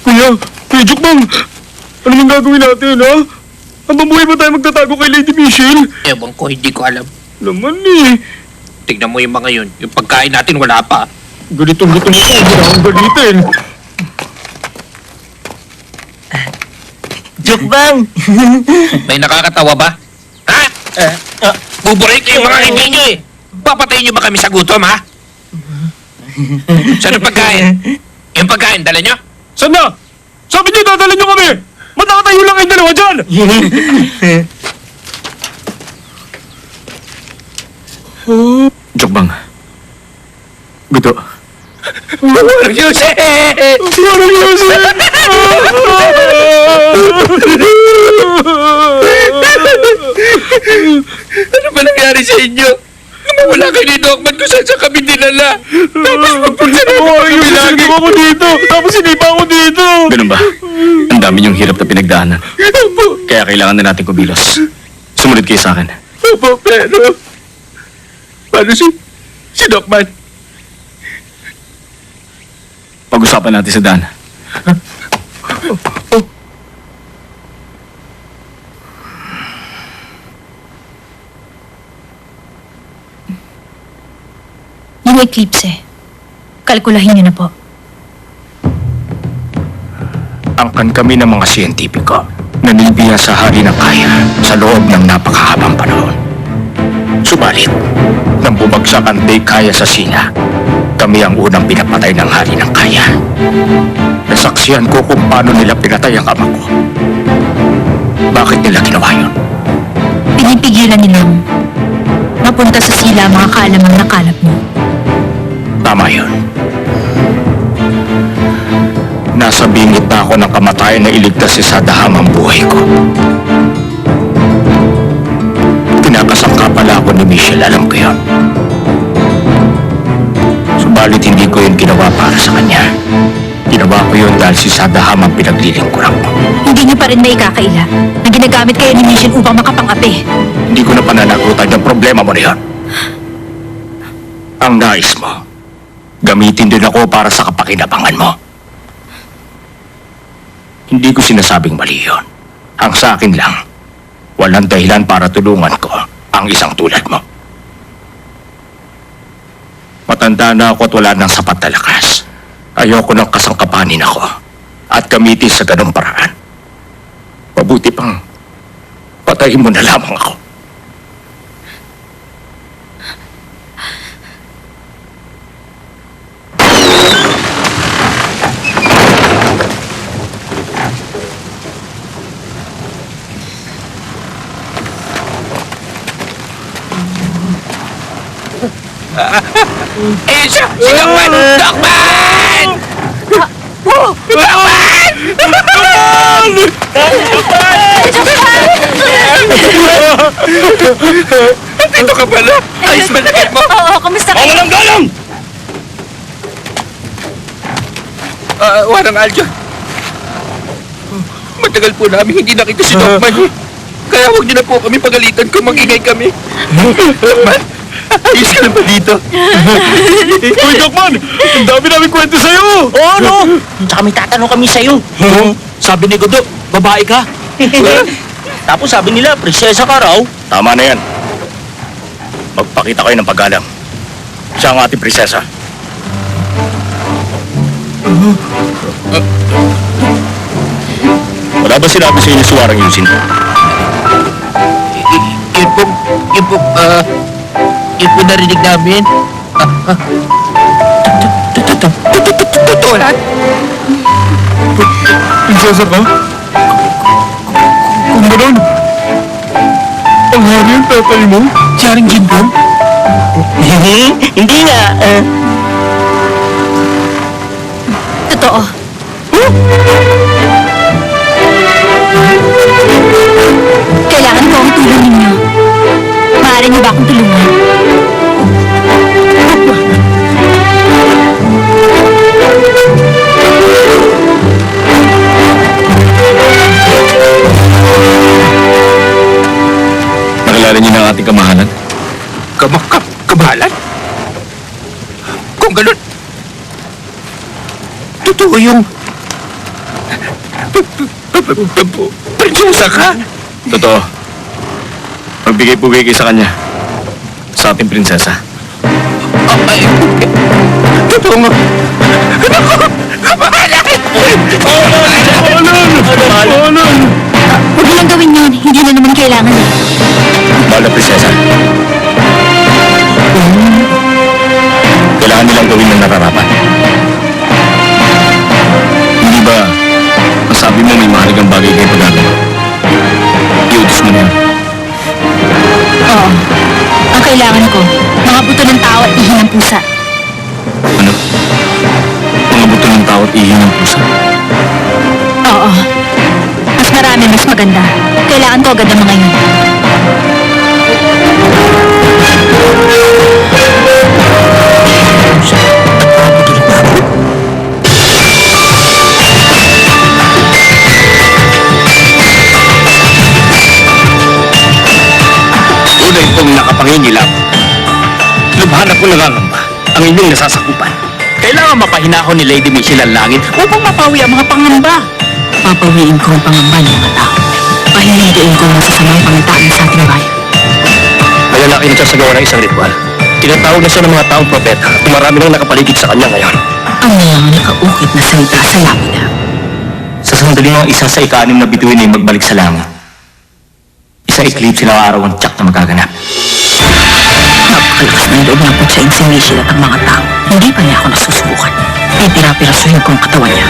Kuya Jokbang, ano nang gagawin natin, ha? Habang buhay ba tayo magtatago kay Lady Michelle? Ewan ko, hindi ko alam. Laman eh. Tignan mo yung mga yun. Yung pagkain natin wala pa. Ganitong gutom ko, hindi na akong galitin. Jokbang! May nakakatawa ba? Ha? Buburik yung mga hindi nyo eh. Papatayin nyo ba kami sa gutom, ha? Saan ang pagkain? Yung pagkain, dala nyo? Saan na? Sabi niyo, dadalhin niyo kami! Matakatayo lang kayong dalawa dyan! Jokbang. Guto. Warang Yuse! Warang Yuse! Ano ba nangyari sa inyo? Wala kayo ni Dokman kung saan kami dinala. Tapos magpagsanay Warang Yuse, sinipa ko dito! Tapos sinipa ko dito! Ganun ba? Ang dami niyong hirap na pinagdaanan. Kaya kailangan na natin kumilos. Sumunod kayo sa akin. Opo, pero... Paano si Dokman? Pag-usapan natin sa daan. Yung eclipse, kalkulahin niyo na po. Angkan kami ng mga siyentipiko na nilbihan sa hari ng kaya sa loob ng napakahabang panahon. Subalit, nang bumagsak ang kaya sa Sina, kami ang unang pinapatay ng hari ng kaya. Nasaksihan ko kung paano nila pinatay ang ama ko. Bakit nila ginawa yun? Pinipigilan nilang mapunta sa sila mga kaalamang nakalap mo. Tama yun. Nasa bingit na ako ng kamatayan na iligtas si Sadaham ang buhay ko. Pinakasangka pala ako ni Michelle, alam ko yun. Subalit hindi ko yun ginawa para sa kanya. Ginawa ko yun dahil si Sadaham ang pinaglilingkuran ko. Hindi niyo pa rin naikakaila na ginagamit kayo ni Michelle upang makapang-api. Hindi ko na pananagutan yung problema mo na yun. Ang nais mo, gamitin din ako para sa kapakinabangan mo. Hindi ko sinasabing mali yun. Ang sa akin lang, walang dahilan para tulungan ko ang isang tulad mo. Matanda na ako at wala nang sapat na lakas. Ayoko ng kasangkapanin ako at gamitin sa ganong paraan. Mabuti pang patayin mo na lamang ako. Eh, siya! Si Dokman! Dokman! Dokman! Dito ka pala! Ayos ba na mo? Oo, kamusta kayo? Walang galang! Warang Aljo. Matagal po namin hindi nakita si Dokman. Kaya huwag niyo na po kami pagalitan kung mag-ingay kami. Dokman, ayos ka na ba dito? Uy, Jokman! Ang dami namin kwento sa'yo! Oo, no? Tsaka may tatanong kami sa'yo. Sabi ni Godo, babae ka. Tapos sabi nila, prinsesa ka raw. Tama na yan. Magpakita kayo ng paggalang. Siya ang ating prinsesa. Wala ba sinabi sa inyo si Warang Yusin? Yun po narinig namin. Totoo lahat. Prinsesa ka? Kung gano'n, ang hari ang tatay mo? Si Haring Jinbon? Hindi nga. Totoo. Kailangan ko ang tulong ninyo. Maaari niyo ba akong tulungan? Nakilala niyo na ang ating kamahalan? Kamahalan? Kung ganun, Totoo yung... Prinsesa ka? Totoo. Magbigay-pugay kayo sa kanya. Sa ating prinsesa. Ay, totoo nga. Alan! Huwag nilang gawin yun. Hindi na naman kailangan eh. Mahal na prinsesa. Kailangan nilang gawin ng nararapat. Hindi ba, ang sabi mo may mahalagang bagay kayo pagkagawa? Iutos mo na yan. Oo. Ang kailangan ko, mga buto ng tao at ihi ng pusa. Ano? Mga buto ng tao at ihi ng pusa. Oo. Mas marami, mas maganda. Kailangan ko agad ang mga yun. Tunay pong nakapangingilap. Lubhan ako nangangamba ang inyong nasasakupan. Kailangan mapahinahon ni Lady Michelle ang langit upang mapawi ang mga pangamba. Papawiin ko ang pangamba ng mga tao. Pahihindiin ko ang masasamang pangitaan sa ating bayan. Malalaki na siya sa gawa ng isang ritual. Tinatawag na siya ng mga taong propeta at marami nang nakapaligid sa kanya ngayon. Ang mga nakaukit na salita sa lapida. Sa sandali ng isa sa ika-6 na bituin ay magbalik sa langit. Isang eclipse ng araw ang tiyak na magaganap. Napakalakas ng loob ng putsain si Michelle at ang mga tao. Hindi pa niya ako nasusubukan. Pipira-pirasuhin ko ang katawan niya.